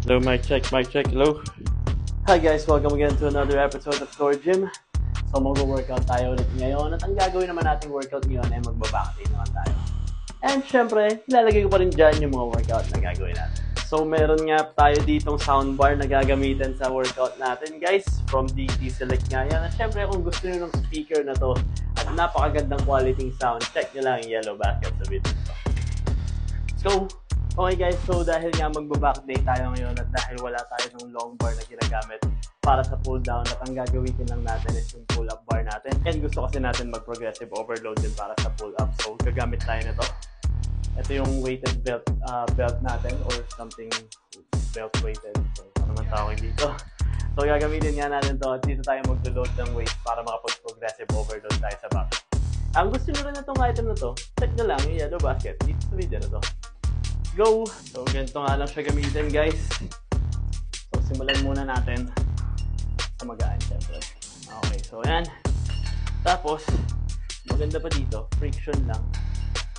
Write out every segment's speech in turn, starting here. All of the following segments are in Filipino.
Hello, mic check, hello. Hi guys, welcome again to another episode of Core Gym. So mag-workout tayo ulit ngayon at ang gagawin naman nating workout ngayon ay magbabackday naman tayo. And syempre, ilalagay ko pa rin dyan yung mga workout na gagawin natin. So meron nga tayo ditong soundbar na gagamitin sa workout natin guys, from DT Select nga yan. At syempre kung gusto nyo ng speaker na to at napakagandang quality sound, check nyo lang yung yellow basket sa video nito. So, okay guys, so dahil nga magbabackday tayo ngayon at dahil wala tayo ng long bar na ginagamit para sa pull down at ang gagawin lang natin is yung pull up bar natin. And gusto kasi natin mag-progressive overload din para sa pull up. So gagamit tayo nito. Ito yung weighted belt natin or something belt weighted. So ano man tawag dito. So gagamitin nga natin to at dito tayo mag-load ng weight para makapag-progressive overload tayo sa back. Ang gusto nyo rin na itong item na to, check na lang yung yellow basket dito sa video na to. Go! So, ganito nga lang siya gamitin, guys. So, simulan muna natin sa magaan, syempre. Okay, so yan. Tapos, maganda pa dito, friction lang.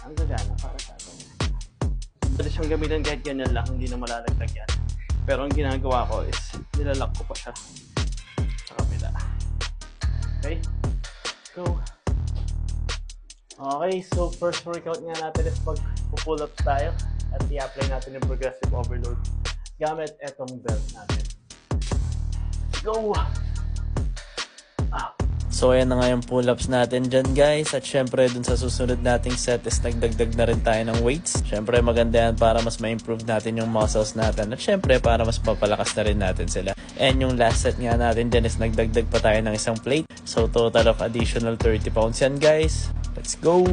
Ang gagana para sa atin. Pwede siyang gamitin kahit ganyan lang, hindi na malalaglag yan. Pero ang ginagawa ko is, nilalak ko pa siya sa kabila. Okay? Go! Okay, so first workout nga natin is pag-pull up tayo. At i-apply natin yung progressive overload gamit etong belt natin. Go! So ayan na nga yung pull-ups natin dyan guys. At syempre dun sa susunod nating set is nagdagdag na rin tayo ng weights. Syempre maganda yan para mas ma-improve natin yung muscles natin. At syempre para mas papalakas na rin natin sila. And yung last set nga natin dyan is nagdagdag pa tayo ng isang plate. So total of additional 30 pounds yan guys. Let's go!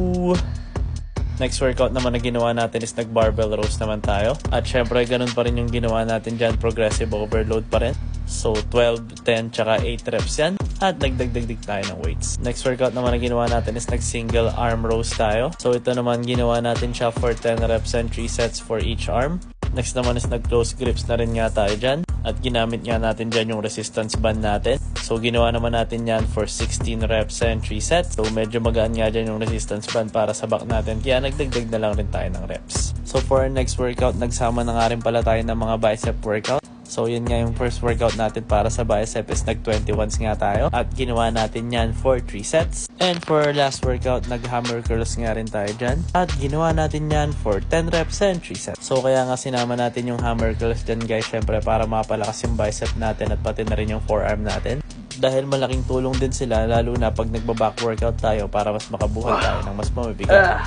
Next workout naman na ginawa natin is nag-barbell rows naman tayo. At syempre, ganun pa rin yung ginawa natin dyan. Progressive overload pa rin. So, 12, 10, tsaka 8 reps yan. At nagdagdag tayo ng weights. Next workout naman na ginawa natin is nag-single arm rows tayo. So, ito naman ginawa natin siya for 10 reps and 3 sets for each arm. Next naman is nag-close grips na rin nga tayo dyan. At ginamit nga natin dyan yung resistance band natin. So, ginawa naman natin yan for 16 reps and 3 sets. So, medyo magaan nga dyan yung resistance band para sa back natin. Kaya nagdagdag na lang rin tayo ng reps. So, for our next workout, nagsama na nga rin pala tayo ng mga bicep workout. So, yun nga yung first workout natin para sa bicep is nag-21s nga tayo. At ginawa natin yan for 3 sets. And for our last workout, nag-hammer curls nga rin tayo dyan. At ginawa natin yan for 10 reps and 3 sets. So, kaya nga sinama natin yung hammer curls dyan guys, syempre para mapalakas yung bicep natin at pati na rin yung forearm natin. Dahil malaking tulong din sila, lalo na pag nagba-back workout tayo para mas makabuhay tayo ng mas mamabigat.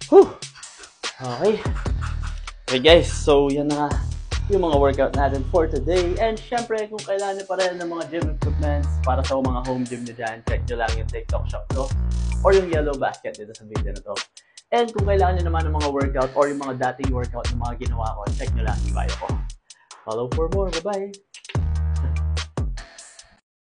Okay. Okay guys, so yan na nga yung mga workout natin for today. And syempre, kung kailangan nyo pa rin ng mga gym equipments para sa mga home gym nyo dyan, check nyo lang yung TikTok shop to or yung yellow basket dito sa video na to. And kung kailangan nyo naman ng mga workout or yung mga dating workout ng mga ginawa ko, check nyo lang yung bio ko. Follow for more. Bye-bye!